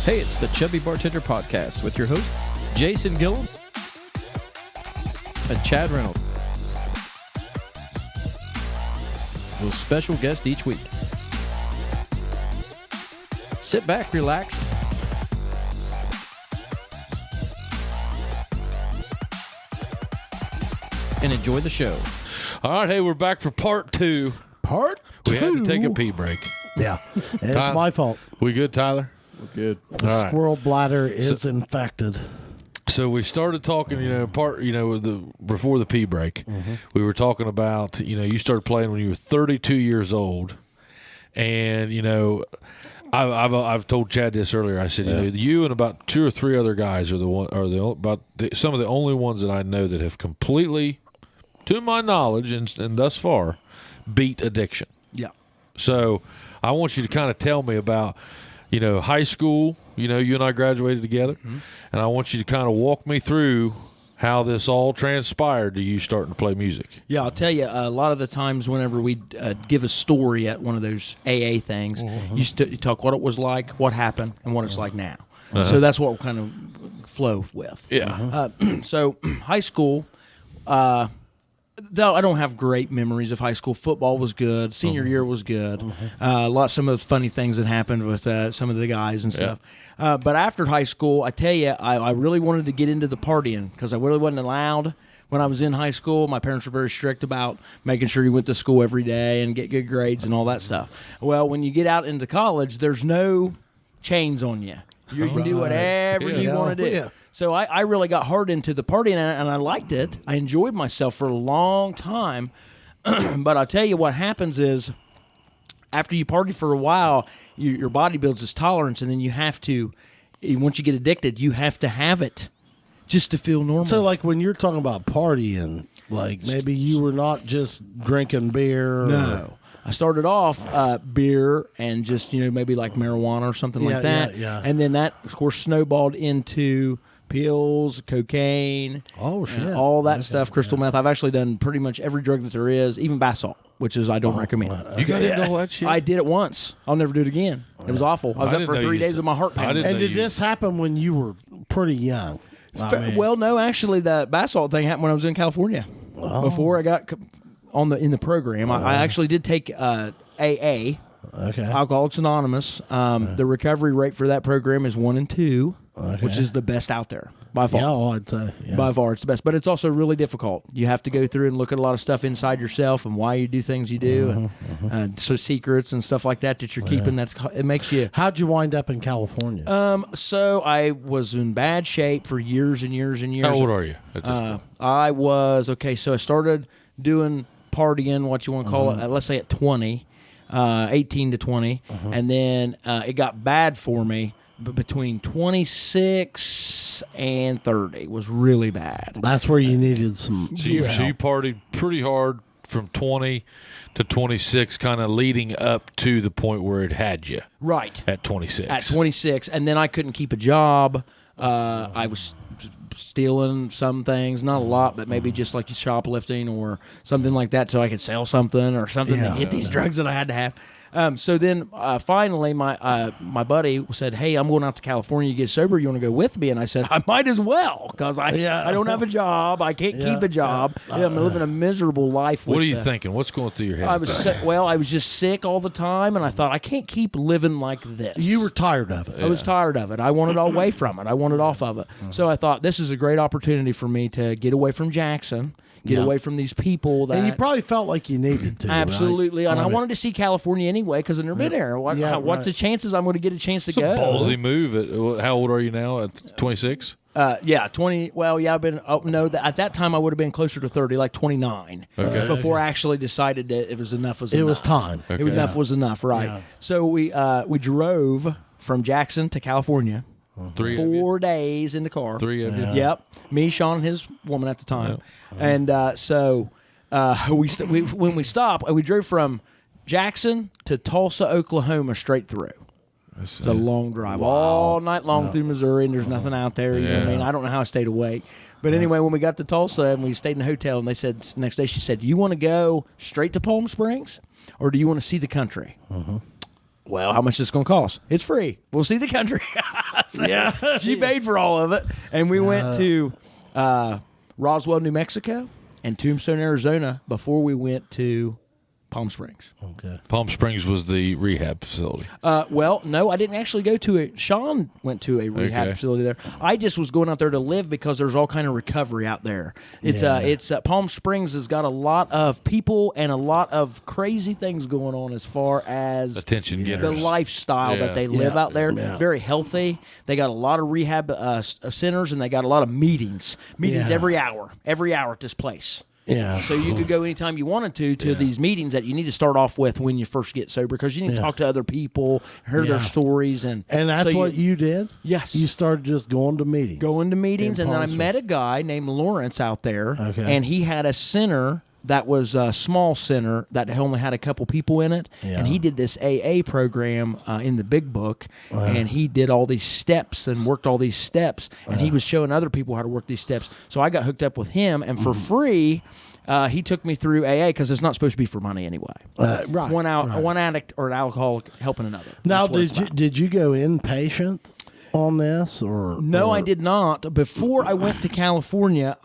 Hey, it's the Chubby Bartender Podcast with your host, Jason Gillum and Chad Reynolds. With a special guest each week. Sit back, relax, and enjoy the show. All right, hey, we're back for part two. Part two? We had to take a pee break. Yeah, it's Tyler, my fault. We good, Tyler? We're good. The squirrel bladder is infected. So we started talking, before the pee break. Mm-hmm. We were talking about, you started playing when you were 32 years old, and I've told Chad this earlier. I said, you and about two or three other guys are some of the only ones that I know that have completely, to my knowledge, and thus far, beat addiction. Yeah. So I want you to kind of tell me about, high school. You and I graduated together, and I want you to kind of walk me through how this all transpired to you starting to play music. Yeah, I'll tell you, a lot of the times whenever we give a story at one of those AA things, you talk what it was like, what happened, and what it's like now. So that's what we'll kind of flow with. Yeah. So high school, though I don't have great memories of high school. Football was good. Senior year was good. Some of the funny things that happened with some of the guys and stuff. But after high school, I tell you, I really wanted to get into the partying because I really wasn't allowed when I was in high school. My parents were very strict about making sure you went to school every day and get good grades and all that stuff. Well, when you get out into college, there's no chains on you. You can do whatever you want to do. Yeah. So I really got hard into the partying, and I liked it. I enjoyed myself for a long time. But I'll tell you what happens is after you party for a while, your body builds this tolerance, and then you have to, once you get addicted, you have to have it just to feel normal. So, like, when you're talking about partying, like, maybe you were not just drinking beer. No. I started off beer and just, maybe like marijuana or something like that. Yeah. And then that, of course, snowballed into pills, cocaine, all that stuff, crystal meth. I've actually done pretty much every drug that there is, even basalt, which is I don't recommend. You got into all that shit? I did it once. I'll never do it again. It was awful. I was up for 3 days with my heart pounding. And did this happen when you were pretty young? Well, no, actually, the basalt thing happened when I was in California. Before I got in the program, I actually did take AA. Okay. Alcoholics Anonymous. The recovery rate for that program is 1 and 2, which is the best out there by far. Yeah, I'd say. Yeah. By far, it's the best. But it's also really difficult. You have to go through and look at a lot of stuff inside yourself and why you do things you do, and so secrets and stuff like that you're keeping. It makes you. How'd you wind up in California? So I was in bad shape for years and years and years. How old are you? I was so I started doing partying, what you want to call it. Let's say at 20. 18 to 20, and then it got bad for me. But between 26 and 30 was really bad. That's where you needed some. So you partied pretty hard from 20 to 26, kind of leading up to the point where it had you. Right. At 26. At 26, and then I couldn't keep a job. I was stealing some things, not a lot, but maybe just like shoplifting or something like that, so I could sell something or something to get these drugs that I had to have. So then finally my buddy said, hey, I'm going out to California to get sober. You want to go with me? And I said, I might as well because I don't have a job. I can't keep a job. I'm living a miserable life. What are you thinking? What's going through your head? I was just sick all the time, and I thought, I can't keep living like this. You were tired of it. I was tired of it. I wanted away from it. I wanted off of it. So I thought, this is a great opportunity for me to get away from Jackson, get away from these people that. And you probably felt like you needed to. Absolutely. Right? And I wanted to see California anyway because I've never been there. What's the chances I'm going to get a chance to it's go? A ballsy move. How old are you now? At 26? 20. Well, I've been. At that time I would have been closer to 30, like 29. Okay. Before I actually decided that it was enough. It was time. Okay. Enough was enough, right? Yeah. So we drove from Jackson to California. 4 days in the car. 3 of you. Yep. Me, Sean, and his woman at the time. And when we stopped, we drove from Jackson to Tulsa, Oklahoma, straight through. It's a long drive, all night long through Missouri, and there's nothing out there. You know what I mean? I don't know how I stayed awake. But anyway, when we got to Tulsa and we stayed in a hotel, and they said, next day, she said, do you want to go straight to Palm Springs, or do you want to see the country? well, how much is this going to cost? It's free. We'll see the country. So Yeah. she paid for all of it. And we went to Roswell, New Mexico and Tombstone, Arizona before we went to Palm Springs. Okay. Palm Springs was the rehab facility. Well, no, I didn't actually go to it. Sean went to a rehab Okay. facility there. I just was going out there to live because there's all kind of recovery out there. It's Palm Springs has got a lot of people and a lot of crazy things going on as far as Attention getters. the lifestyle Yeah. that they live out there. Yeah. Very healthy. They got a lot of rehab centers and they got a lot of meetings. Meetings Yeah. every hour at this place. Yeah. So you could go anytime you wanted to these meetings that you need to start off with when you first get sober because you need to talk to other people, hear their Yeah. stories, and that's so what you did? Yes. You started just going to meetings. going to meetings, In and then I Palm met a guy named Lawrence out there, Okay. and he had a center that was a small center that only had a couple people in it, Yeah. and he did this AA program in the big book, and he did all these steps and worked all these steps, and he was showing other people how to work these steps. So I got hooked up with him, and for free. He took me through AA because it's not supposed to be for money anyway. Right. One right. one addict or an alcoholic helping another. Now, That's what it's did you about. did you go inpatient on this or No, or- I did not. Before I went to California,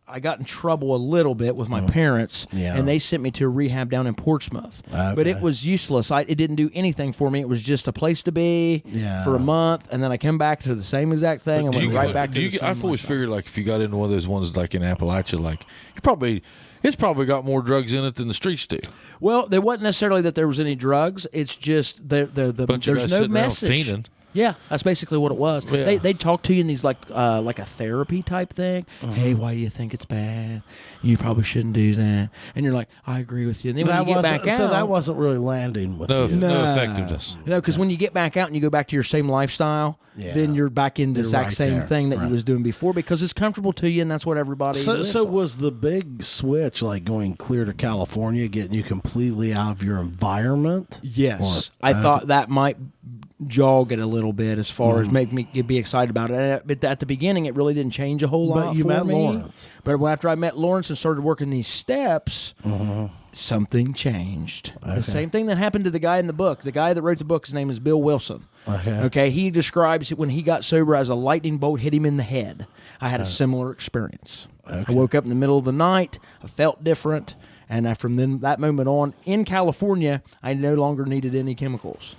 I got in trouble a little bit with my parents, Yeah. and they sent me to a rehab down in Portsmouth. But Okay. it was useless. It didn't do anything for me. It was just a place to be Yeah. for a month, and then I came back to the same exact thing. I went right back to the same I've always lifestyle. figured like if you got into one of those ones like in Appalachia, like it's probably got more drugs in it than the streets do. Well, there wasn't necessarily that there was any drugs. It's just the Bunch of there's guys no sitting around message. fiending. Yeah, that's basically what it was. Yeah. They talk to you in these like a therapy type thing. Hey, why do you think it's bad? You probably shouldn't do that. And you're like, I agree with you. And then when that you get wasn't back out, so that wasn't really landing with No, you. no effectiveness. because when you get back out and you go back to your same lifestyle, Yeah. then you're back in the You're exact right same there. thing that Right. you was doing before because it's comfortable to you and that's what everybody So, lives so on. was the big switch like going clear to California, getting you completely out of your environment? Yes, Or- I thought that might jog it a little bit as far as make me be excited about it. But at the beginning, it really didn't change a whole lot. But you for met me. Lawrence. But after I met Lawrence and started working these steps, something changed. The same thing that happened to the guy in the book. The guy that wrote the book, his name is Bill Wilson. Okay. He describes it when he got sober as a lightning bolt hit him in the head. I had a similar experience. I woke up in the middle of the night. I felt different. And from that moment on, in California, I no longer needed any chemicals.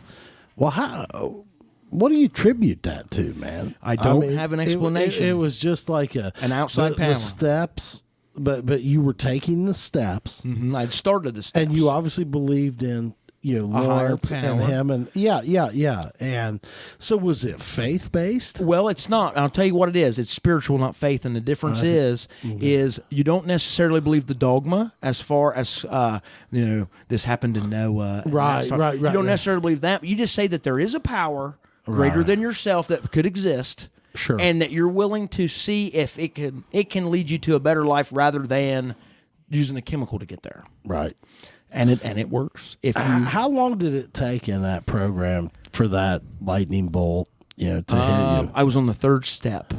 Well, what do you attribute that to, man? I don't have an explanation. It was just like An outside the panel. steps, but you were taking the steps, I'd started the steps. and you obviously believed in higher Lawrence and power. him, and yeah. And so was it faith based? Well, it's not. I'll tell you what it is. It's spiritual, not faith. And the difference is you don't necessarily believe the dogma as far as, this happened to Noah. and Right, that sort- right, You don't right. necessarily believe that. You just say that there is a power greater than yourself that could exist. Sure. And that you're willing to see if it can lead you to a better life rather than using a chemical to get there. Right. And it works. If you How long did it take in that program for that lightning bolt, to hit you? I was on the third step.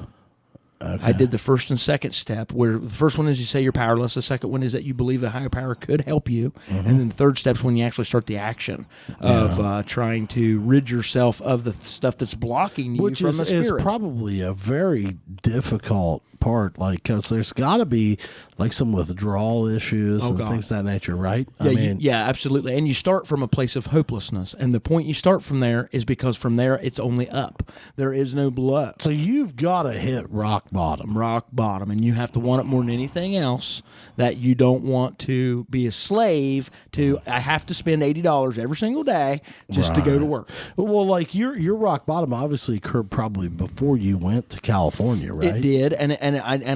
I did the first and second step, where the first one is you say you're powerless. The second one is that you believe a higher power could help you. And then the third step is when you actually start the action of trying to rid yourself of the stuff that's blocking you Which from is, the spirit. probably a very difficult part, like, because there's got to be like some withdrawal issues and God. things of that nature, right? Yeah, absolutely. And you start from a place of hopelessness. And the point you start from there is because from there it's only up. There is no blood. so you've got to hit rock bottom. Rock bottom, and you have to want it more than anything else. That you don't want to be a slave to. I have to spend $80 every single day just to go to work. Well, like your rock bottom obviously occurred probably before you went to California, right? It did, and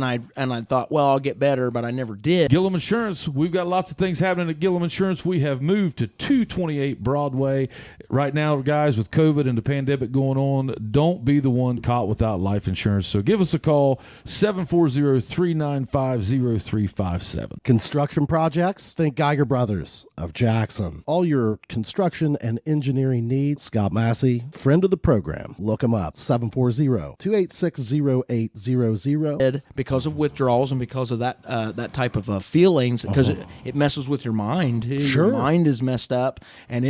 I thought, well, I'll get better, but I never did. Gillum Insurance, we've got lots of things happening at Gillum Insurance. We have moved to 228 Broadway. Right now, guys, with COVID and the pandemic going on, don't be the one caught without life insurance. So give us a call, call 740-395-0357. Construction projects? Think Geiger Brothers of Jackson. All your construction and engineering needs. Scott Massey, friend of the program. Look him up. 740-286-0800. Because of withdrawals and because of that type of feelings, because it messes with your mind. Sure. Your mind is messed up, and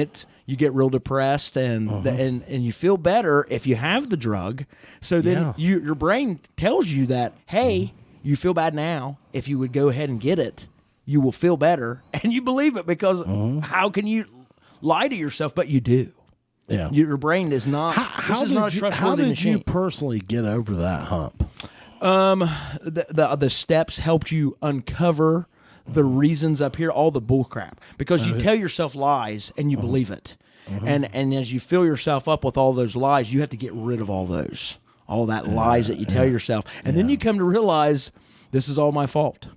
you get real depressed, and you feel better if you have the drug. So then your brain tells you that, hey, you feel bad now. If you would go ahead and get it, you will feel better, and you believe it because how can you lie to yourself? But you do. Yeah. Your brain is not. This is not a trustworthy machine. How did you personally get over that hump? The steps helped you uncover the reasons up here, all the bull crap, because you tell yourself lies and you believe it. And as you fill yourself up with all those lies, you have to get rid of all that lies that you tell yourself. And then you come to realize this is all my fault.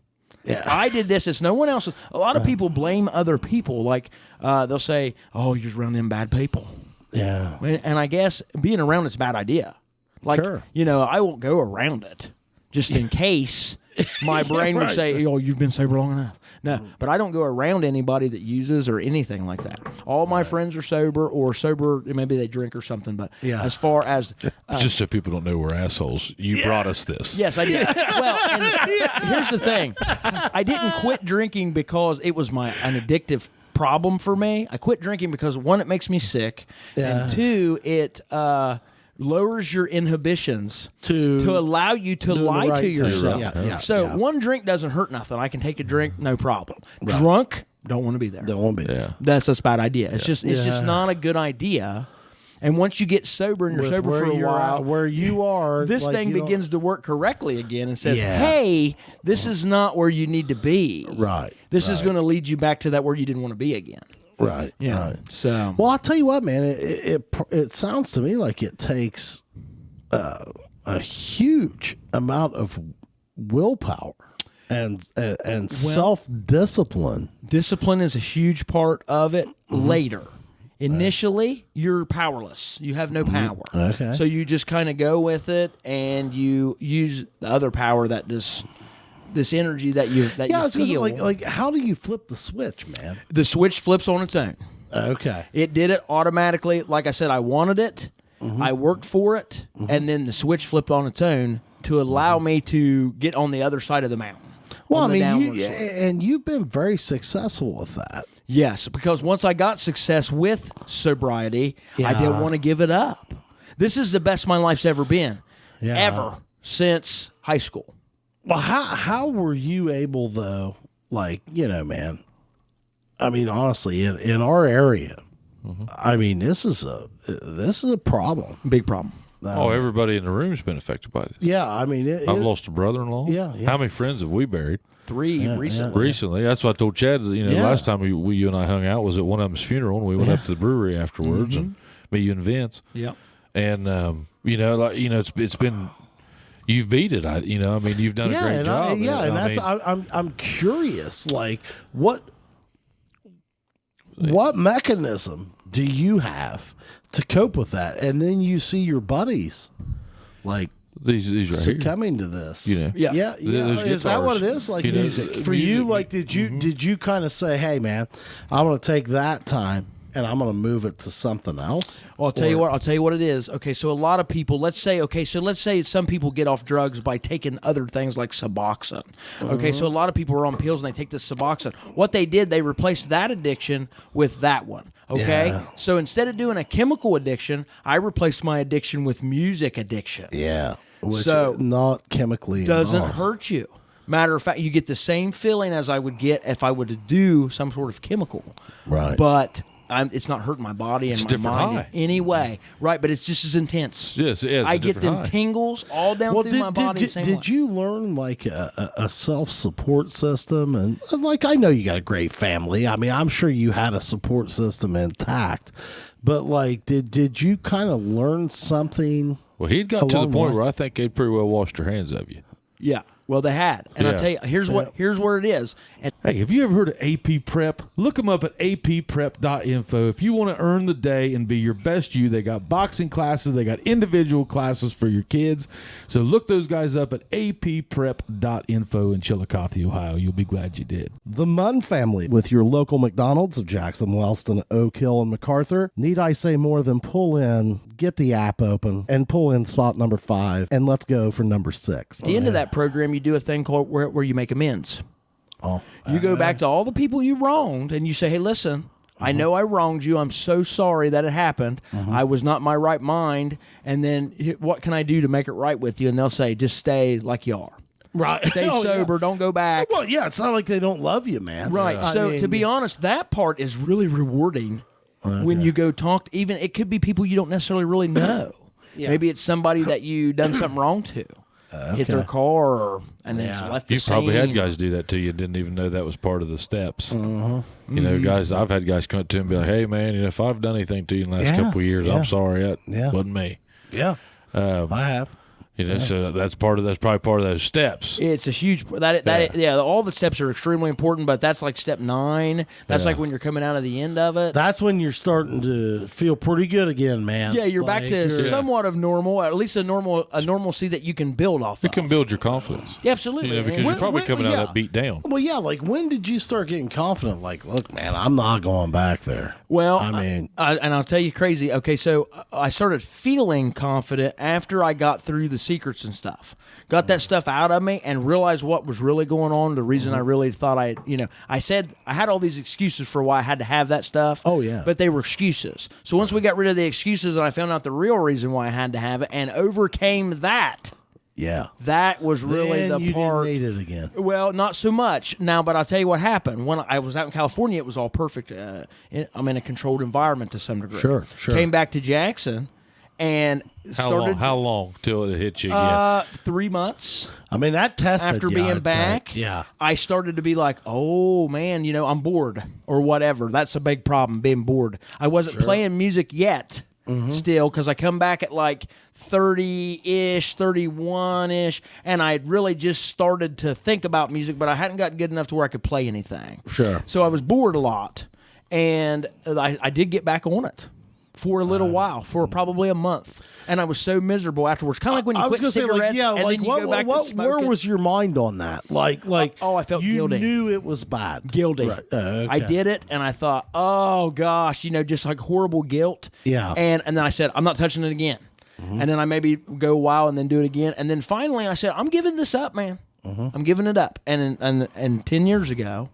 Yeah. I did this. It's no one else's. A lot of people blame other people. Like they'll say, oh, you're around them bad people. Yeah. And I guess being around it's a bad idea. Like, I won't go around it just in case my brain would say, oh, you've been sober long enough. No, but I don't go around anybody that uses or anything like that. All my friends are sober or sober. Maybe they drink or something. But as far as... just so people don't know we're assholes, you brought us this. Yes, I did. Well, and here's the thing. I didn't quit drinking because it was an addictive problem for me. I quit drinking because, one, it makes me sick. And two, it... lowers your inhibitions to allow you to lie to yourself. So one drink doesn't hurt nothing. I can take a drink, no problem. Right. Drunk, don't want to be there. Don't want to be there. That's a bad idea. It's just not a good idea. And once you get sober and you're sober for a while, where you are, this thing begins to work correctly again and says, hey, this is not where you need to be. Right. This is going to lead you back to that where you didn't want to be again. Right. Yeah. Right. So, well, I'll tell you what, man. It sounds to me like it takes a huge amount of willpower and self-discipline. Discipline is a huge part of it. Later, initially, you're powerless. You have no power. Okay. So you just kind of go with it, and you use the other power that this energy that you feel. Like how do you flip the switch, man? The switch flips on its own. Okay. It did it automatically. Like I said, I wanted it. I worked for it, and then the switch flipped on its own to allow me to get on the other side of the mountain. Well, I mean, you've been very successful with that. Yes, because once I got success with sobriety, I didn't want to give it up. This is the best my life's ever been, ever since high school. Well, how were you able, though, like, man, I mean, honestly, in our area, I mean, this is a problem. Big problem. Everybody in the room's been affected by this. Yeah, I mean, I've lost a brother-in-law. Yeah. How many friends have we buried? 3 recently. Recently. That's what I told Chad, last time you and I hung out was at one of them's funeral, and we went up to the brewery afterwards, and me, you, and Vince. Yeah. And, it's been... You've beat it. You've done a great job. I'm curious. Like, what mechanism do you have to cope with that? And then you see your buddies, like these right succumbing to this. Yeah. Is that what it is? Like for you, like did you kind of say, hey man, I'm going to take that time and I'm going to move it to something else? Well, I'll tell you what it is. Okay, so a lot of people, let's say some people get off drugs by taking other things like Suboxone. Okay, so a lot of people are on pills and they take this Suboxone. What they did, they replaced that addiction with that one. Okay, so instead of doing a chemical addiction, I replaced my addiction with music addiction. Yeah, which so not chemically doesn't involved. hurt you. Matter of fact, you get the same feeling as I would get if I were to do some sort of chemical. Right, but it's not hurting my body and my mind in any way, right? But it's just as intense. Yes, I get them tingles all down through my body. Did you learn like a self-support system? And like, I know you got a great family. I mean, I'm sure you had a support system intact. But like, did you kind of learn something? Well, he'd got to the point where I think they'd pretty well washed their hands of you. Yeah. Well, they had, and Yeah. I'll tell you, here's where it is. And Hey, have you ever heard of AP Prep? Look them up at apprep.info. If you want to earn the day and be your best you, they got boxing classes, they got individual classes for your kids. So look those guys up at apprep.info in Chillicothe, Ohio. You'll be glad you did. The Munn family with your local McDonald's of Jackson, Wellston, Oak Hill, and MacArthur. Need I say more than pull in, get the app open, and pull in spot number 5, and let's go for number 6. at the end of that program, you do a thing called where you make amends. Oh, You go back to all the people you wronged, and you say, hey, listen, I know I wronged you. I'm so sorry that it happened. I was not in my right mind. And then what can I do to make it right with you? And they'll say, just stay like you are. right. Stay Oh, sober. yeah. Don't go back. Well, yeah, it's not like they don't love you, man. Right. I So mean, to be honest, that part is really rewarding when you go talk to, even it could be people you don't necessarily really know. Yeah. Maybe it's somebody that you done something wrong to. Hit their car and then just left the You scene. probably had guys do that to you, didn't even know that was part of the steps. You know, guys, I've had guys come up to him and be like, hey, man, you know, if I've done anything to you in the last Yeah, couple of years, yeah. I'm sorry. That Yeah. wasn't me. Yeah, I have. You know, so that's probably part of those steps. It's a huge all the steps are extremely important, but that's like step 9. That's like when you're coming out of the end of it. That's when you're starting to feel pretty good again, man. Yeah, you're back Like, to you're- somewhat of normal, at least a normalcy that you can build off It of. can build your confidence. Yeah, absolutely. You know, because man. you're probably coming out of yeah. that beat down. Well, yeah, like when did you start getting confident? Like, look, man, I'm not going back there. Well, I mean- and I'll tell you crazy. Okay, so I started feeling confident after I got through the secrets and stuff. Got that stuff out of me and realized what was really going on. The reason I really thought I said I had all these excuses for why I had to have that stuff. Oh, yeah. But they were excuses. So once we got rid of the excuses and I found out the real reason why I had to have it and overcame that, Yeah. that was really Then the you part. didn't need it again. Well, not so much now, but I'll tell you what happened. When I was out in California, it was all perfect. I'm in a controlled environment to some degree. Sure. Came back to Jackson and started. How long till it hit you again? 3 months I mean, that tested after you, being I'd back. say. Yeah. I started to be like, oh man, I'm bored or whatever. That's a big problem, being bored. I wasn't playing music yet. Still, because I come back at like 30-ish, 31-ish, and I had really just started to think about music, but I hadn't gotten good enough to where I could play anything. Sure. So I was bored a lot, and I did get back on it for a little while, for probably a month, and I was so miserable afterwards. Kind of like when you I was quit gonna say, cigarettes like, yeah, and like then you go back to where smoking. was your mind on that? Like, I felt you guilty. knew it was bad. Guilty. Right. Okay. I did it, and I thought, oh gosh, just like horrible guilt. Yeah. And then I said, I'm not touching it again. And then I maybe go a while and then do it again. And then finally, I said, I'm giving this up, man. I'm giving it up. And 10 years ago,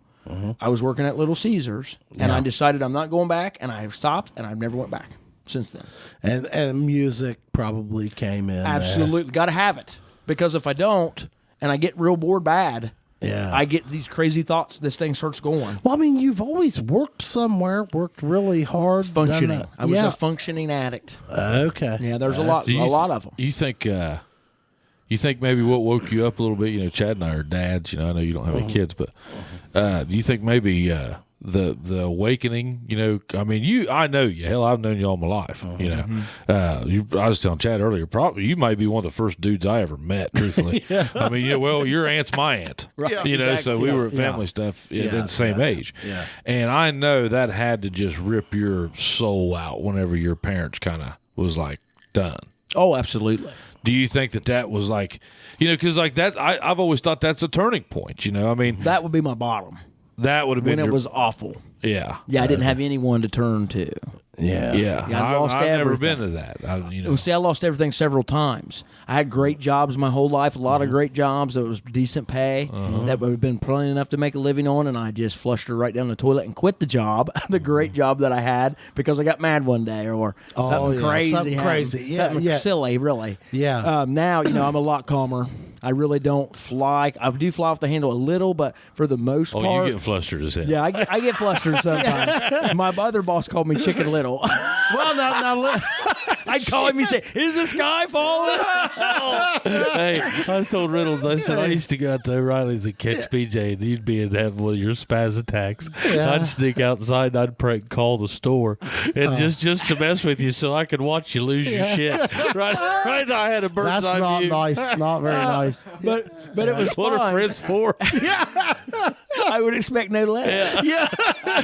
I was working at Little Caesars, and I decided I'm not going back, and I stopped, and I've never went back since then. And music probably came in. Absolutely, got to have it, because if I don't, and I get real bored bad. Yeah. I get these crazy thoughts. This thing starts going. Well, I mean, you've always worked somewhere, worked really hard. Functioning. done I was yeah. a functioning addict. Okay. Yeah, there's a lot of them. You think maybe what woke you up a little bit? Chad and I are dads. I know you don't have any kids, but do you think maybe the awakening? I mean, I know you. Hell, I've known you all my life. I was telling Chad earlier. Probably you might be one of the first dudes I ever met. Truthfully, I mean, your aunt's my aunt. Right. So Exactly. we were at family stuff at the same age. Yeah. And I know that had to just rip your soul out whenever your parents kind of was like done. Oh, absolutely. Do you think that was like, because like that, I've always thought that's a turning point. I mean, That would be my bottom that would have been when it was awful. yeah. Yeah, I didn't have anyone to turn to. Yeah. Yeah, Yeah, I lost I've never everything. been to that. Well, see, I lost everything several times. I had great jobs my whole life, a lot of great jobs that was decent pay, that would have been plenty enough to make a living on, and I just flushed her right down the toilet and quit the job, the great job that I had, because I got mad one day or something yeah, crazy. something happened. crazy. Yeah, Something yeah. silly, really. Yeah. Now, I'm a lot calmer. I really don't fly. I do fly off the handle a little, but for the most part. You get flustered as hell. Yeah, I get flustered sometimes. My other boss called me Chicken Little. Well, now I'd call him and say, "Is the sky falling?" Hey, I told Reynolds, I said, I used to go out to O'Reilly's and catch BJ, and you'd be in having one of your spaz attacks. Yeah. I'd sneak outside and I'd prank call the store and just to mess with you so I could watch you lose your shit. Right now I had a bird's that's eye not view. nice. Not very nice. But it was What fun. are friends for? I would expect no less. Yeah.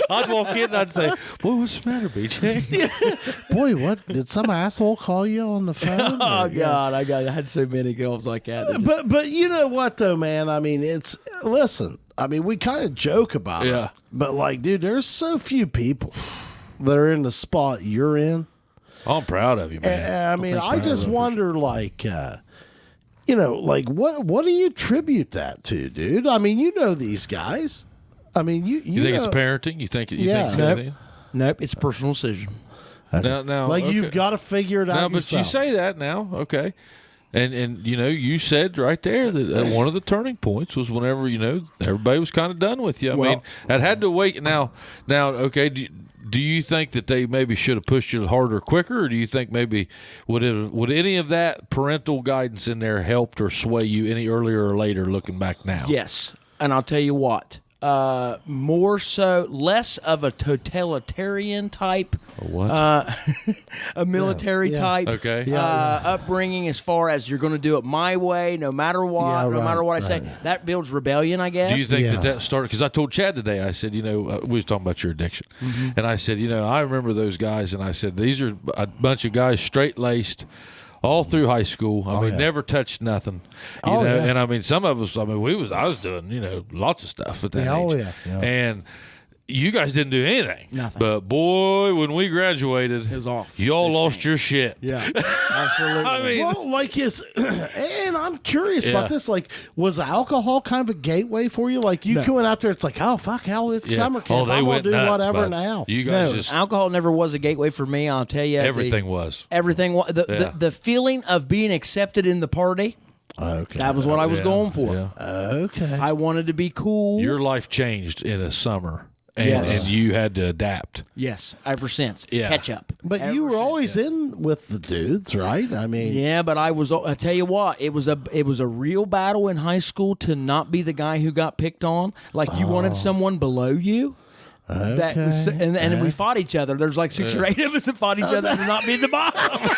I'd walk in and I'd say, boy, what's the matter, BJ? Boy, what did some asshole call you on the phone? Oh Or- God, I had so many girls like that. that just- But you know what though, man? I mean, listen. I mean, we kind of joke about Yeah. it, but like, dude, there's so few people that are in the spot you're in. I'm proud of you, man. And, I mean, I just wonder, like, like what do you attribute that to, dude? I mean, you know these guys. I mean, you You think know, it's parenting? You think Yeah. it's Nope. anything? Nope, it's a personal decision. Now, like okay. you've got to figure it out. Now, but you yourself. say that now, okay. And you said right there that one of the turning points was whenever, everybody was kind of done with you. I mean, that had to wait. Now, okay, do you think that they maybe should have pushed you harder quicker, or do you think maybe would any of that parental guidance in there helped or sway you any earlier or later looking back now? Yes, and I'll tell you what. More so, less of a totalitarian type, What? a military Yeah. type, Okay. upbringing. As far as you're going to do it my way, no matter what, Yeah, no matter right, what I say, right. that builds rebellion. I guess. Do you think Yeah. that started? Because I told Chad today, I said, we was talking about your addiction. And I said, I remember those guys, and I said, these are a bunch of guys straight-laced all through high school. I mean, yeah. never touched nothing. You Oh, know, yeah. and I mean, some of us, I was doing, lots of stuff at that Yeah, oh, age. yeah. And you guys didn't do anything. Nothing. But boy, when we graduated, It was off. y'all lost your shit. Yeah, absolutely. I mean, Well, like and I'm curious Yeah. about this. Like, was alcohol kind of a gateway for you? Like, you No. going out there, it's like, oh fuck, hell, it's yeah. summer camp. they I'm gonna went do nuts, whatever bud. now. You guys no, just alcohol never was a gateway for me. I'll tell you, everything was. everything. Yeah. The feeling of being accepted in the party. Okay, That was what I was Yeah, going for. yeah. okay. I wanted to be cool. Your life changed in a summer, and, Yes. and you had to adapt. Yes, ever since. Yeah. Catch up. But Ever you were since. always in with the dudes, right? I mean, Yeah, but I tell you what, it was a real battle in high school to not be the guy who got picked on. Like you wanted someone below you. That was, Okay. and we fought each other. There's like 6 or 8 of us that fought each other to not be at the bottom.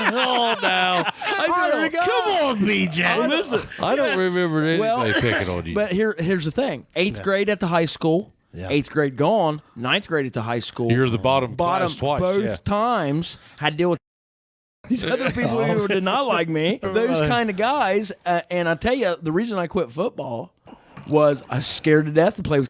Oh, now I swear to God. come on, BJ. Listen, I don't remember anybody Well, picking on you. but here's the thing: 8th grade at the high school, Yeah. 8th grade gone, 9th grade at the high school. You're the bottom bottom class twice. both Yeah. times. Had to deal with these other people who did not like me. Those kind of guys. And I tell you, the reason I quit football was I was scared to death to play with.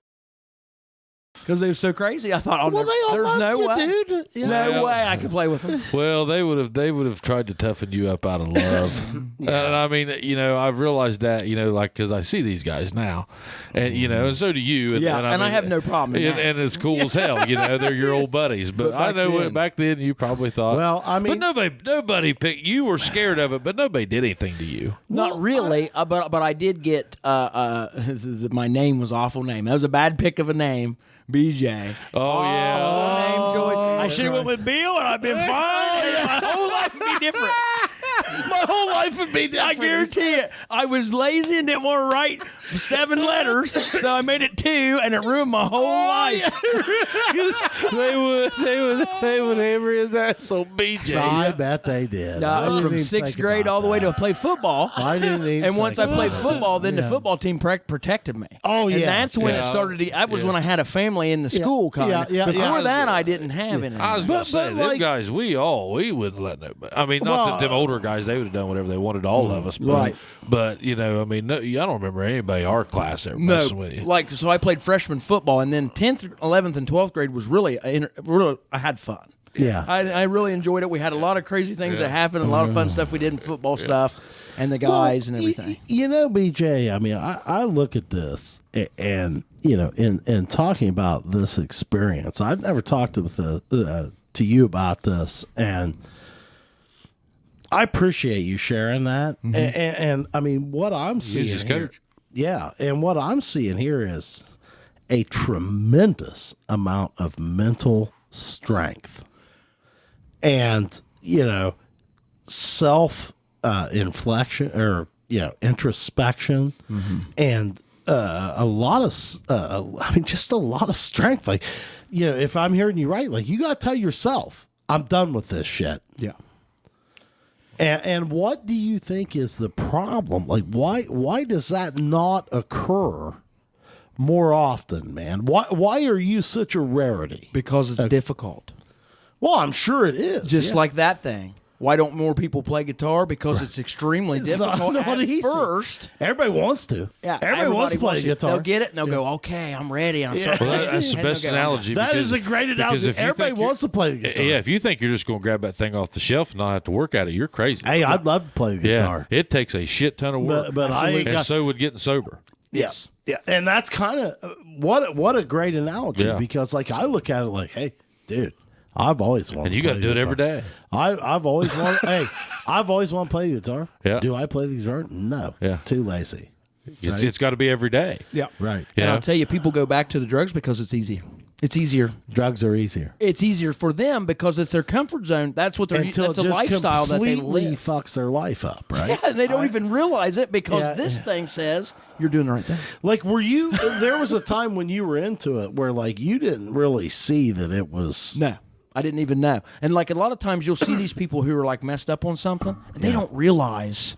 Because they were so crazy, I thought, Well, they all there's loved no you, way, dude. Yeah. no way I could play with them. Well, they would have tried to toughen you up out of love. And I mean, I've realized that, like, because I see these guys now, and and so do you. And, Yeah, and I mean, have no problem in And, that. and it's cool as hell. They're your old buddies. But I back know then- back then you probably thought. Well, I mean- but nobody picked. You were scared of it, but nobody did anything to you. Not really, but I did get my name was an awful name. That was a bad pick of a name, BJ. Oh yeah. Name choice. I should have went with Bill, and I'd been fine. My whole life would be different. My whole life would be different. I guarantee it. I was lazy and didn't want to write 7 letters, so I made it 2, and it ruined my whole life. They would hammer his ass on BJ. I bet they did. I didn't From even 6th think grade about all the way that. to play football. I didn't even And once I think played about football, then the Yeah. football team protected me. Oh, and yeah. that's when Yeah. it started. That was Yeah. when I had a family in the school. Kind of. yeah, Before yeah. that, I didn't have any. I was going to say, them like- guys, we wouldn't let nobody. I mean, not Well, that them older guys, they would have done whatever they wanted to all of us. But, Right. But, I mean, no, I don't remember anybody in our class ever messing with you. Like so, I played freshman football, and then 10th, 11th, and 12th grade was really I had fun. Yeah. I really enjoyed it. We had a lot of crazy things Yeah. that happened, a lot of fun stuff we did in football stuff, and the guys and everything. BJ, I mean, I look at this and in talking about this experience, I've never talked to you about this, and I appreciate you sharing that. And I mean, what I'm seeing his here, coach. yeah, and what I'm seeing here is a tremendous amount of mental strength. and self inflection or introspection, and a lot of just a lot of strength. Like, if I'm hearing you right, like, you got to tell yourself, I'm done with this shit. Yeah. And what do you think is the problem? Like, why does that not occur more often, man? Why are you such a rarity? Because it's difficult. Well, I'm sure it is. Just like that thing. Why don't more people play guitar? Because it's extremely difficult not at easy. first. Everybody wants to. Yeah, Everybody wants to play guitar. They'll get it and they'll go, okay, I'm ready. And I'll start Well, playing. that's the And they'll best go, analogy. That because- is a great because analogy. if you Everybody think wants to play the guitar. Yeah, if you think you're just going to grab that thing off the shelf and not have to work at it, you're crazy. Hey, I'd love to play the guitar. Yeah, it takes a shit ton of work. But I ain't and got- so would getting sober. Yes. Yeah, and that's kind of what a great analogy, Yeah. because like I look at it like, hey, dude, I've always wanted And you to got play to do it the every guitar. day. I've always wanted I've always wanted to play the guitar. Yeah. Do I play the guitar? No. Yeah. Too lazy. It's got to be every day. Yeah. Right. And Yeah. I'll tell you, people go back to the drugs because it's easier. It's easier. Drugs are easier. It's easier for them because it's their comfort zone. That's what they're. Until That's it a just lifestyle that they completely live. fucks their life up, right? Yeah, and they don't even realize it because Yeah. this thing says you're doing the right thing. Like, were you? There was a time when you were into it where, like, you didn't really see that it was. No, I didn't even know. And like a lot of times, you'll see these people who are like messed up on something, and they don't realize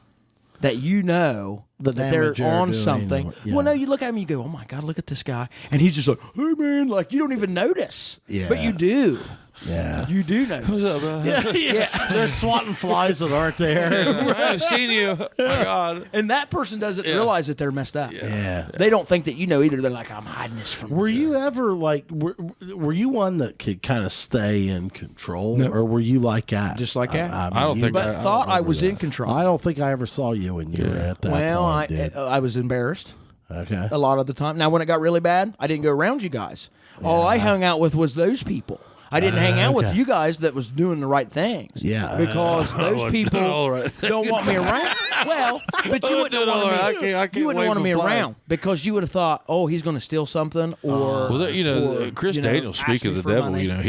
that The that they're damage they're on doing, something. yeah. Well, no, you look at him, you go, "Oh my God, look at this guy," and he's just like, "Hey, man," like you don't even notice. Yeah. But you do. Yeah. You do notice. Yeah. They're swatting flies that aren't there. I've seen you. Oh my God. And that person doesn't realize that they're messed up. Yeah. They don't think that you know either. They're like, I'm hiding this from Were this. you ever like, were you one that could kind of stay in control, or were you like that? Just like that? I don't think But I thought I remember was that. in control. I don't think I ever saw you when you were at that Well, point, dude. I was embarrassed Okay. a lot of the time. Now, when it got really bad, I didn't go around you guys. All I hung out with was those people. I didn't hang out with okay. you guys that was doing the right things. Yeah. Because those wasn't people doing all the right don't want me around. Well, but you wouldn't doing have all wanted right. me, I can't you wouldn't have wave wanted a me flag. around because you would have thought, oh, he's going to steal something or Well, or, Chris you know, Daniels, ask speaking me of the for devil, money.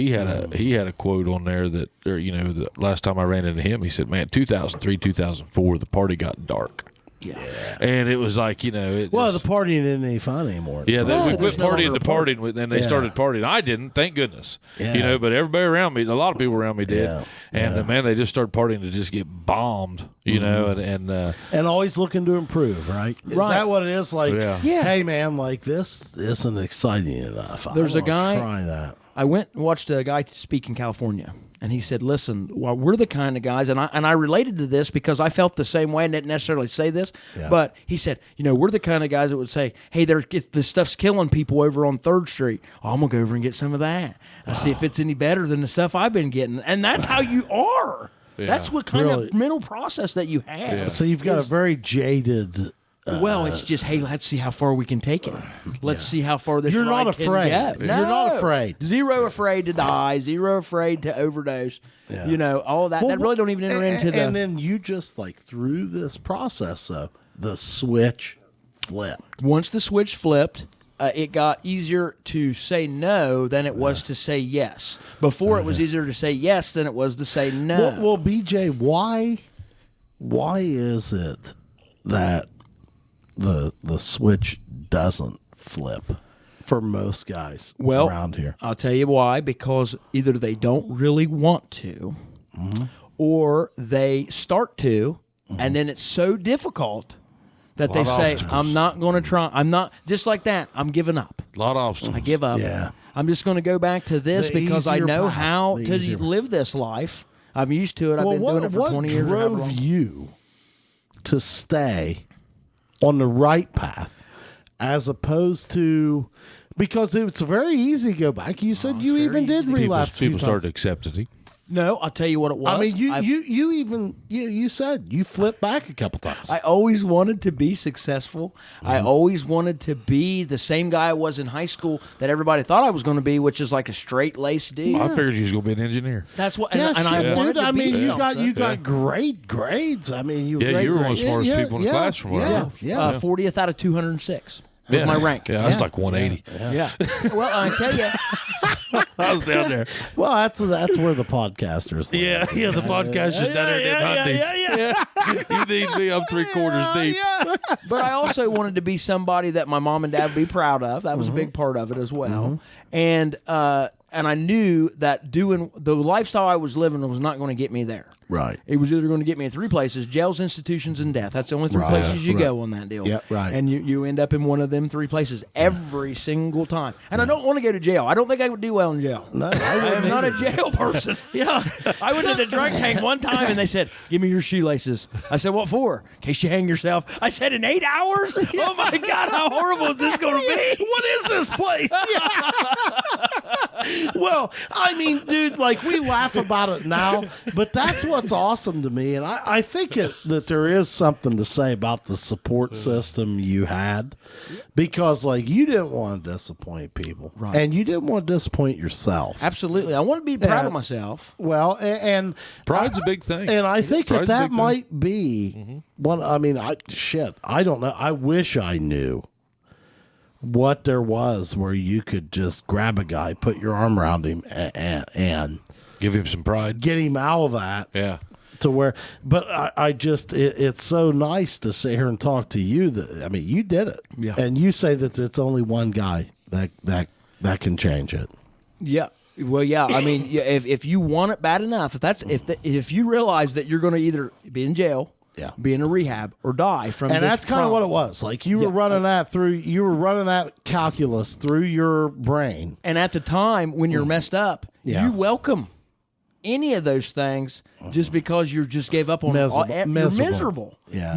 he had a quote on there that, or the last time I ran into him, he said, "Man, 2003, 2004, the party got dark." Yeah. And it was like, it Well, just- the partying isn't any fun anymore. yeah, So- we quit there's no partying longer to a party. partying, and they Yeah. started partying. I didn't, thank goodness. Yeah. But everybody around me, a lot of people around me did, Yeah. and Yeah. man, they just started partying to just get bombed, and and always looking to improve, right? Is Right. that what it is? Like, Yeah. Yeah. hey, man, like this isn't exciting enough. There's I a wanna guy- Try that. I went and watched a guy speak in California, and he said, "Listen, well, we're the kind of guys," and I related to this because I felt the same way, and didn't necessarily say this, Yeah. but he said, we're the kind of guys that would say, "Hey, this stuff's killing people over on 3rd Street. Oh, I'm gonna go over and get some of that. I see if it's any better than the stuff I've been getting," and that's how you are. Yeah. That's what kind Really? of mental process that you have. Yeah. So you've got a very jaded. Well, it's just, hey, let's see how far we can take it. Let's see how far this You're ride not can afraid. go. You're No. not afraid. Zero afraid to die. Zero afraid to overdose. Yeah. All that. that really don't even enter into the. And then you just like through this process, though, the switch flipped. Once the switch flipped, it got easier to say no than it was to say yes. Before it was easier to say yes than it was to say no. Well, BJ, why is it that the switch doesn't flip for most guys around here? I'll tell you why. Because either they don't really want to, or they start to, and then it's so difficult that they Lot of say, obstacles. "I'm not going to try. I'm not just like that. I'm giving up. a lot of obstacles. I give up. Yeah. I'm just going to go back to this The because I easier know path. how The to easier- live this life. I'm used to it. I've Well, been doing it for 20 years. or however What long. drove you to stay on the right path as opposed to because it's very easy to go back. You said you even did relapse. a few People started times. accepting it. No, I'll tell you what it was. I mean, I've- you said you flipped back a couple times. I always wanted to be successful. I always wanted to be the same guy I was in high school that everybody thought I was going to be, which is like a straight-laced dude. I figued you was going to be an engineer. That's what. yeah, And shit, I wanted dude. to I be mean, you something. got great grades. I mean, you Yeah, great you were one of grades. the smartest people in the class from what I know. Yeah. 40th out of 206 was my rank. Yeah, that's like 180. Yeah. Well, I tell you, I was down there. Well, that's where the podcasters live. Yeah, the podcast is down there in Hundies. You need me, I'm 3/4 deep. But I also wanted to be somebody that my mom and dad would be proud of. That was a big part of it as well. And I knew that doing the lifestyle I was living was not going to get me there. Right. It was either going to get me in three places: jails, institutions, and death. That's the only three places you go on that deal. Yeah, right. And you end up in one of them three places every single time. And I don't want to go to jail. I don't think I would do well in jail. No, I am not a jail person. Yeah. I went to the drug tank one time and they said, "Give me your shoelaces." I said, "What for?" "In case you hang yourself." I said, "In 8 hours? Oh my God, how horrible is this going to be?" What is this place? Well, I mean, dude, like we laugh about it now, but that's what's awesome to me. And I think that there is something to say about the support system you had, because like you didn't want to disappoint people, Right. and you didn't want to disappoint yourself. Absolutely. I want to be proud Yeah. of myself. Well, and Pride's a big thing. and I think Pride's a that big thing. might be one. I mean, I don't know. I wish I knew what there was where you could just grab a guy, put your arm around him, and Give him some pride. get him out of that. Yeah. To where, but I just, it's so nice to sit here and talk to you that, I mean, you did it. Yeah. And you say that it's only one guy that can change it. Yeah. Well, yeah. I mean, if you want it bad enough, if you realize that you're going to either be in jail, Yeah. be in a rehab, or die from And this that's kind of what it problem. was. Like you were running that calculus through your brain. And at the time when you're messed up, Yeah. you welcome any of those things just because you just gave up on Miserable. You're Miserable. miserable. Yeah.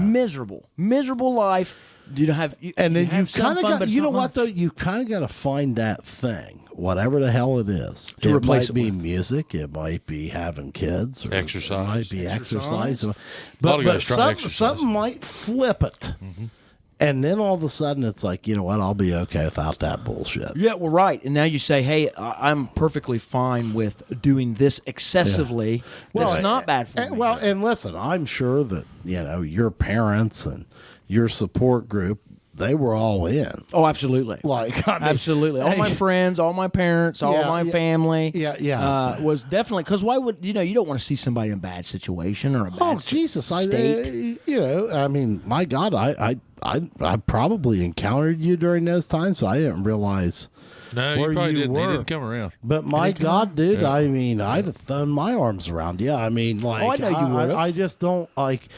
Miserable life. You don't have, And then have you've some kind of fun, got, but you it's know not what much. though? You kind of got to find that thing, whatever the hell it is. To it replace might it be with. music. It might be having kids. Or Exercise. It might be exercise. lot But, of guys try some, exercise. something might flip it. And then all of a sudden it's like, you know what? I'll be okay without that bullshit. Yeah, well, right. And now you say, hey, I'm perfectly fine with doing this excessively. That's not bad for me. Well, and listen, I'm sure that, you know, your parents and your support group, they were all in. Oh, absolutely. Like, I mean, Absolutely. All my hey, friends, all my parents, all Yeah, my yeah. family. Yeah. Was definitely, because why would, you don't want to see somebody in a bad situation or a bad Oh Jesus! state. You know, I mean, my God, I probably encountered you during those times, so I didn't realize. No, where you probably you didn't. were. He didn't come around. But my God, dude, Yeah. I mean, I'd have thrown my arms around you. I mean, like, I know you would've. I just don't like.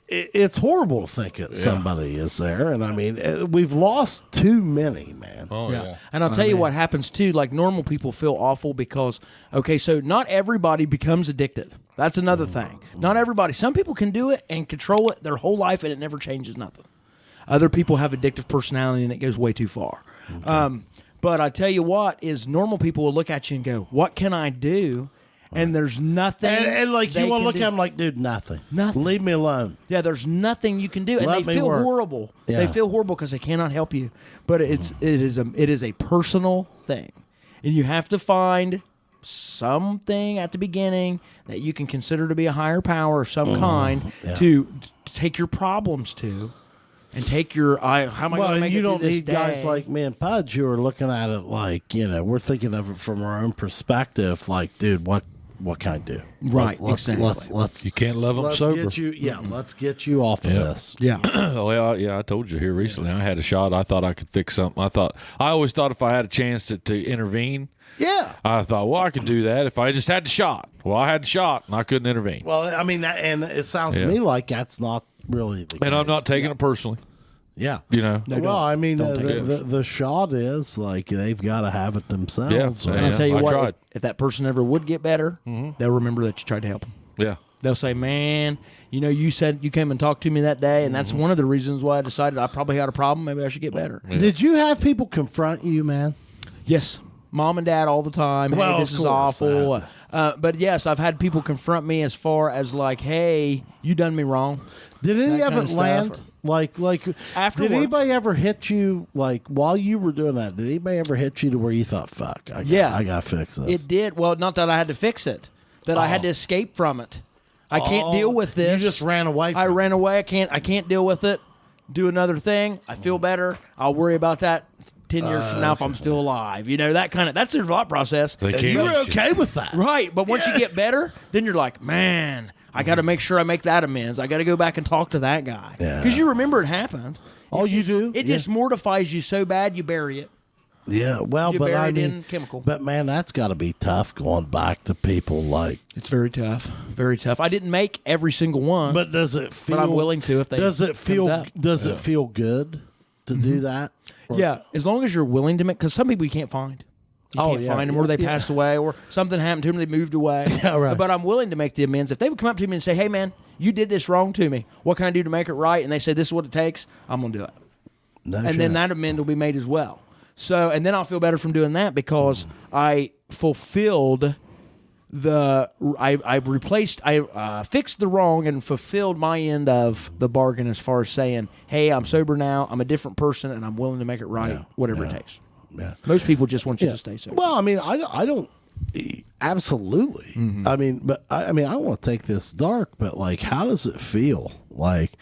It's horrible to think that somebody is there, and I mean, we've lost too many, man. Oh, yeah. And I'll tell you what happens too. Like normal people feel awful because, okay, so not everybody becomes addicted. That's another thing. Not everybody. Some people can do it and control it their whole life and it never changes nothing. Other people have addictive personality and it goes way too far. But I tell you what is normal people will look at you and go, what can I do? And there's nothing. And like they you want to can look do. at them like, dude, nothing. Nothing. Leave me alone. Yeah, there's nothing you can do, and Let they me feel work. horrible. Yeah. They feel horrible because they cannot help you. But it is a personal thing, and you have to find something at the beginning that you can consider to be a higher power of some kind Yeah. to take your problems to, and take your how am I Well, going to and make you it don't through this need guys day? like me and Pudge who are looking at it like, you know, we're thinking of it from our own perspective. Like, dude, what can I do? Right, Let's exactly. let's You can't love them let's sober. get you. Yeah, let's get you off of this. Yeah. Well, yeah, I told you here recently. I had a shot. I thought I could fix something. I always thought if I had a chance to intervene, Yeah. I thought, well, I could do that if I just had the shot. Well, I had the shot and I couldn't intervene. Well, I mean, and it sounds to Yeah. me like that's not really the case. And I'm not taking it personally. Yeah. You know. Well, I mean, Don't take it. the shot is like they've got to have it themselves. Yeah, right? yeah. And I'll tell you I what, tried. if that person ever would get better, they'll remember that you tried to help them. Yeah. They'll say, man, you said you came and talked to me that day, and that's one of the reasons why I decided I probably had a problem. Maybe I should get better. Did you have people confront you, man? Yes. Mom and dad all the time. Well, Hey, this of is course, awful. But yes, I've had people confront me as far as like, hey, you done me wrong. Did any That of kind it of stuff. land? Like Afterwards. did anybody ever hit you like while you were doing that? Did anybody ever hit you to where you thought, "Fuck, I got to fix this"? It did. Well, not that I had to fix it, that I had to escape from it. I can't deal with this. You just ran away. From I ran away. I can't deal with it. Do another thing. I feel better. I'll worry about that 10 years from now if I'm still alive. That's their thought process. They And can't you were reach you. okay with that. Right, but once you get better, then you're like, man, I got to make sure I make that amends. I got to go back and talk to that guy. Yeah. Because you remember it happened. Oh, you do? It just mortifies you so bad you bury it. Yeah, well, You but bury I it mean, in chemical. But man, that's got to be tough going back to people like. It's very tough. Very tough. I didn't make every single one. But does it feel? I'm willing to if they Does it feel? comes up. Does it feel good to do that? Or- Yeah, as long as you're willing to make, because some people you can't find. You Oh, can't yeah, find them, or they yeah. passed away, or something happened to them, they moved away. Yeah, right. But I'm willing to make the amends. If they would come up to me and say, hey, man, you did this wrong to me. What can I do to make it right? And they say, this is what it takes. I'm going to do it. No And shit. then that amend will be made as well. So, and then I'll feel better from doing that because I fulfilled I fixed the wrong and fulfilled my end of the bargain as far as saying, hey, I'm sober now, I'm a different person, and I'm willing to make it right, whatever it takes. Yeah. Most people just want you to stay sober. Well, I mean, I don't absolutely. I mean, but I mean, I don't want to take this dark, but like, how does it feel? Like,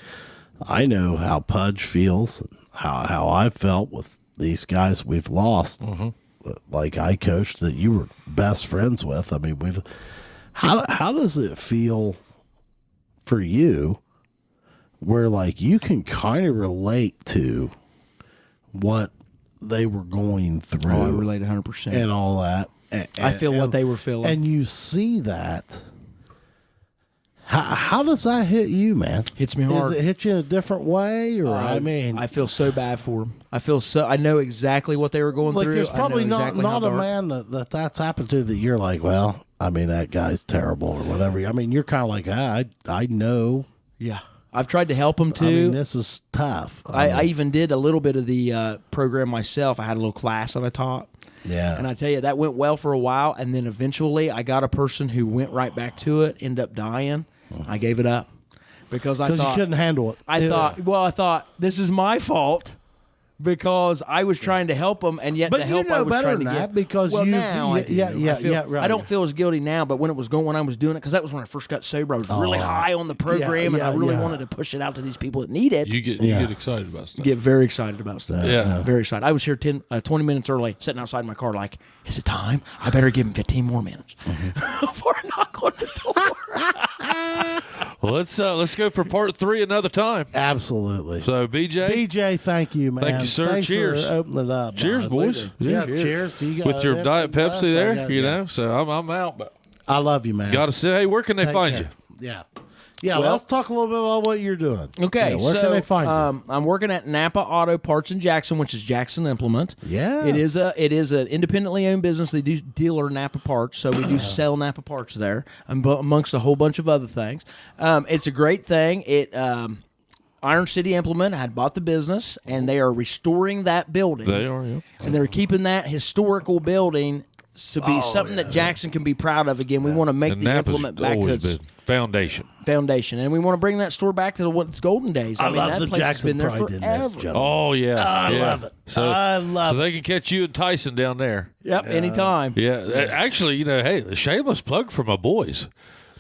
I know how Pudge feels, and how I felt with these guys we've lost. Like I coached that you were best friends with. I mean, how does it feel for you, where like you can kind of relate to what they were going through? I relate 100%. And all that. I feel what they were feeling. And you see that. How does that hit you, man? Hits me hard. Does it hit you in a different way? Or I mean, I feel so bad for them. I know exactly what they were going like through. there's probably I know exactly how not a dark. man that's happened to that you're like, well, I mean, that guy's terrible or whatever. I mean, you're kind of like, I know. Yeah. I've tried to help them too. I mean, this is tough. I even did a little bit of the program myself. I had a little class that I taught. Yeah. And I tell you, that went well for a while. And then eventually I got a person who went right back to it, ended up dying. I gave it up because I thought you couldn't handle it. I thought this is my fault because I was trying to help them, and yet But the you help know I was better trying to than give. that because well, you've- now I do. yeah, I feel, yeah, right. I don't feel as guilty now, but when I was doing it, because that was when I first got sober, I was really high on the program, and I really wanted to push it out to these people that need it. You get excited about stuff. Get very excited about stuff. Yeah. Very excited. I was here 20 minutes early, sitting outside my car like, is it time? I better give him 15 more minutes before I knock on the door. Well, let's go for part 3 another time. Absolutely. So, BJ, BJ, thank you, man. Thank you, sir. Thanks Cheers. for opening it up. cheers, bud. boys. Yeah, cheers. You got With your an Diet empty glass, Pepsi I there, got- you yeah. know. So I'm out, but I love you, man. got to say, hey, where can they Take find care. you? Yeah. Yeah, Well- let's talk a little bit about what you're doing. Okay, Yeah, where so can they find you? I'm working at Napa Auto Parts in Jackson, which is Jackson Implement. Yeah. it is an independently owned business. They do dealer Napa parts, so we do sell Napa parts there, amongst a whole bunch of other things. It's a great thing. Iron City Implement had bought the business, and they are restoring that building. They are, yeah. And they're keeping that historical building to be something that Jackson can be proud of again. We want to make And the Napa's implement back to always its been foundation. foundation, and we want to bring that store back to its golden days. I mean, love that the place has Jackson been there pride in this, forever. gentlemen. Oh, yeah. I yeah. love it. So, I love so they can catch you and Tyson down there. Yep, anytime. Yeah. Actually, you know, hey, the shameless plug for my boys.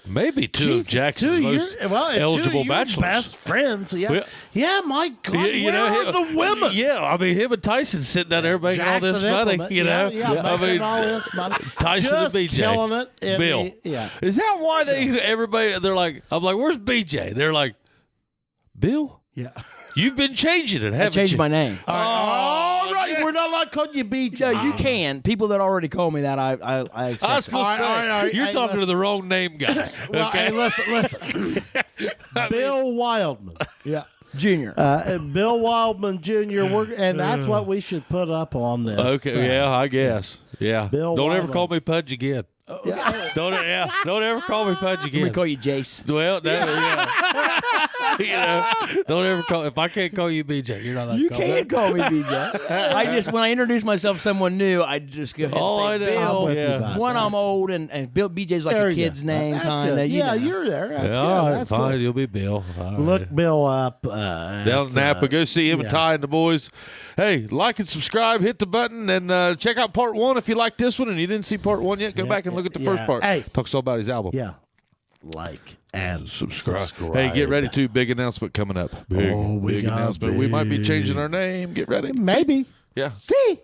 Maybe two of Jesus, Jackson's most eligible bachelors. Best friends. Yeah. Well- Yeah, my God. Where are the women? Yeah, I mean, him and Tyson sitting down there making all this Jackson money, Implement. you know? Yeah, I making mean, all this money. Tyson Just and BJ. killing it. And Bill. yeah. Is that why everybody, they're like, I'm like, where's BJ? They're like, Bill? Yeah. You've been changing it, I haven't changed you? my name. All right. We're not allowed to call you BJ. Yeah, you can. People that already call me that, I I was accept it. going to say, all right. you're Hey, talking to the wrong name guy. Well, Okay. hey, listen. Bill Wildman. Yeah. Junior. Bill Wildman Jr. And that's what we should put up on this. Okay, thing. yeah, I guess. Yeah. Bill Don't ever Wildman. call me Pudge again. Don't ever call me Pudge Let again. me call you Jace. Well, yeah. You know, don't ever call. If I can't call you BJ, you're not allowed You to call me. can call me BJ. When I introduce myself to someone new, I just go ahead and Oh, say I know. Bill. I'm with you Yeah. about One, that. I'm old, and Bill BJ's like There a you kid's go. name, That's kind good. of. Yeah, you know. you're there. That's Yeah, all good. right, That's fine. good. You'll be Bill. All right. Look Bill up. Down at, in Napa. Go see him and yeah. Ty and the boys. Hey, like and subscribe, hit the button, and check out part 1 if you like this one and you didn't see part 1 yet. Go back and look at the first part. Hey. Talks all about his album. Yeah. Like and Subscribe. Hey, get ready too. Big announcement coming up. Big, Oh, we big got announcement. We might be big. changing our name. Get ready. Maybe. Yeah. See.